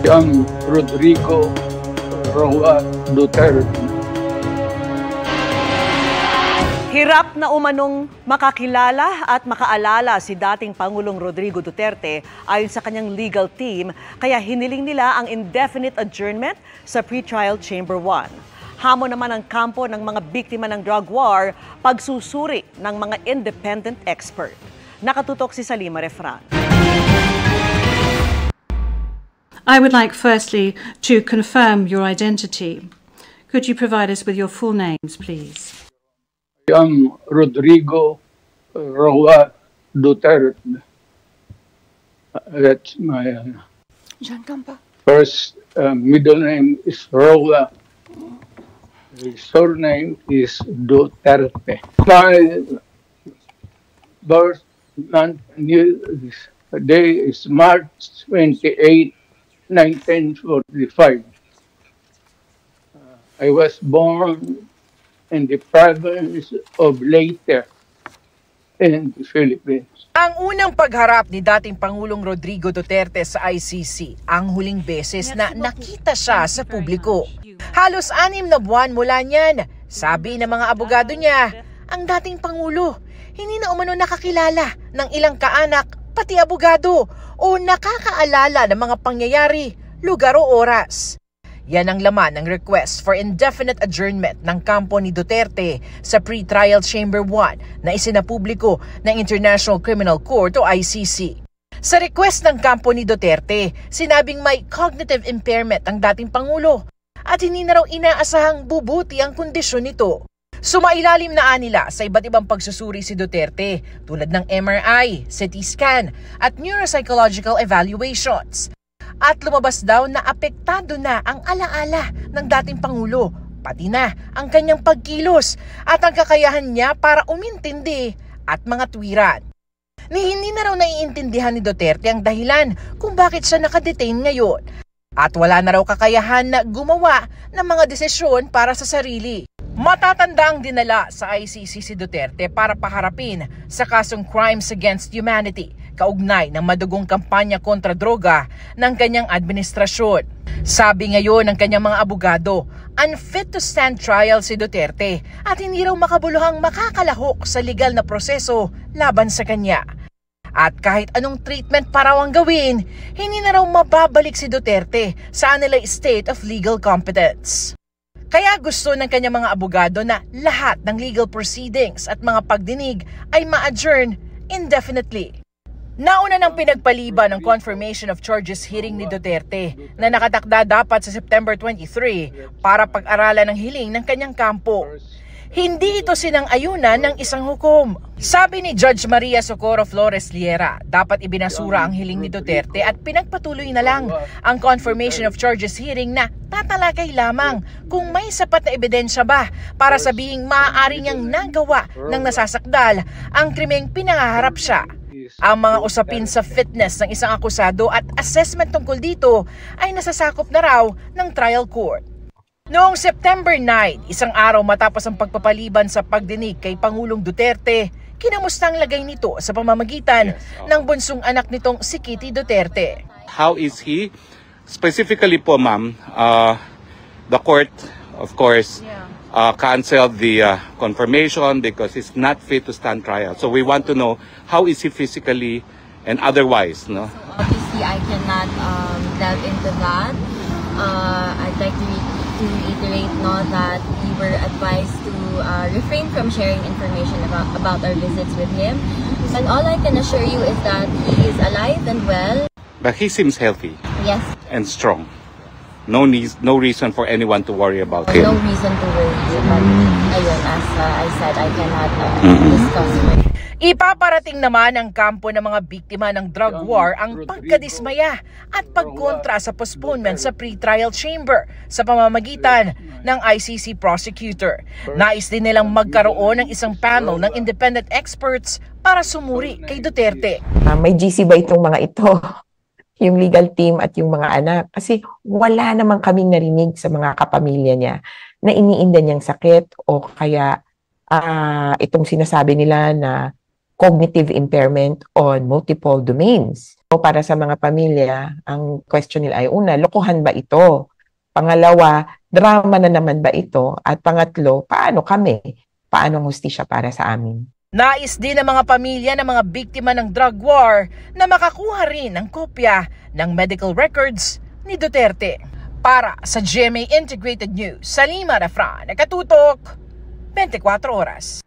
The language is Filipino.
Young Rodrigo Roa Duterte. Hirap na umanong makakilala at makaalala si dating Pangulong Rodrigo Duterte ayon sa kanyang legal team, kaya hiniling nila ang indefinite adjournment sa pretrial Chamber 1. Hamon naman ang kampo ng mga biktima ng drug war, pagsusuri ng mga independent expert. Nakatutok si Salima Refran. I would like firstly to confirm your identity. Could you provide us with your full names, please? Young Rodrigo Roa Duterte. That's my first middle name is Roa. His surname is Duterte. My birth month day is March 28, 1945. I was born in the province of Leyte in the Philippines. Ang unang pagharap ni dating Pangulong Rodrigo Duterte sa ICC, ang huling beses na nakita siya sa publiko. Halos 6 na buwan mula niyan, sabi ng mga abogado niya, ang dating Pangulo hindi na umano nakakilala ng ilang kaanak, pati abogado, o nakakaalala ng mga pangyayari, lugar o oras. Yan ang laman ng request for indefinite adjournment ng kampo ni Duterte sa Pre-Trial Chamber 1 na isinapubliko ng International Criminal Court o ICC. Sa request ng kampo ni Duterte, sinabing may cognitive impairment ang dating Pangulo at hindi na raw inaasahang bubuti ang kondisyon nito. Sumailalim na nila sa iba't ibang pagsusuri si Duterte tulad ng MRI, CT scan at neuropsychological evaluations. At lumabas daw na apektado na ang alaala ng dating Pangulo, pati na ang kanyang pagkilos at ang kakayahan niya para umintindi at mga tuwiran. Hindi na raw naiintindihan ni Duterte ang dahilan kung bakit siya nakadetain ngayon at wala na raw kakayahan na gumawa ng mga desisyon para sa sarili. Matatanda ang dinala sa ICC si Duterte para paharapin sa kasong Crimes Against Humanity kaugnay ng madugong kampanya kontra droga ng kanyang administrasyon. Sabi ngayon ng kanyang mga abogado, unfit to stand trial si Duterte at hindi raw makabuluhang makakalahok sa legal na proseso laban sa kanya. At kahit anong treatment pa raw ang gawin, hindi na raw mababalik si Duterte sa anilay state of legal competence. Kaya gusto ng kanyang mga abogado na lahat ng legal proceedings at mga pagdinig ay ma-adjourn indefinitely. Nauna ng pinagpaliban ng confirmation of charges hearing ni Duterte na nakatakda dapat sa September 23 para pag-aralan ng hiling ng kanyang kampo. Hindi ito sinang-ayunan ng isang hukom. Sabi ni Judge Maria Socorro Flores Liera, dapat ibinasura ang hiling ni Duterte at pinagpatuloy na lang ang confirmation of charges hearing na tatalakay lamang kung may sapat na ebidensya ba para sabihing maaari niyang nagawa ng nasasakdal ang krimeng pinangaharap siya. Ang mga usapin sa fitness ng isang akusado at assessment tungkol dito ay nasasakop na raw ng trial court. Noong September 9, isang araw matapos ang pagpapaliban sa pagdinig kay Pangulong Duterte, kinamusta ang lagay nito sa pamamagitan ng bunsong anak nitong si Kitty Duterte. How is he? Specifically po ma'am, the court of course canceled the confirmation because he's not fit to stand trial. So we want to know how is he physically and otherwise, no? So obviously I cannot delve into that. I'd like to reiterate that we were advised to refrain from sharing information about our visits with him. And all I can assure you is that he is alive and well. But he seems healthy. Yes. And strong. No reason for anyone to worry about him. No reason to worry. But ayun, as I said, I cannot discuss with. Ipaparating naman ng kampo ng mga biktima ng drug war ang pagkadismaya at pagkontra sa postponement sa pre-trial chamber sa pamamagitan ng ICC prosecutor. Nais din nilang magkaroon ng isang panel ng independent experts para sumuri kay Duterte. May GC ba itong mga ito? Yung legal team at yung mga anak. Kasi wala namang kaming narinig sa mga kapamilya niya na iniinda niyang sakit o kaya itong sinasabi nila na cognitive impairment on multiple domains. para sa mga pamilya, ang question nila ay una, lokohan ba ito? Pangalawa, drama na naman ba ito? At pangatlo, paano kami? Paano ang hustisya para sa amin? Nais din ng mga pamilya ng mga biktima ng drug war na makakuha rin ng kopya ng medical records ni Duterte. Para sa GMA Integrated News, Salima Rafran, nakatutok, 24 oras.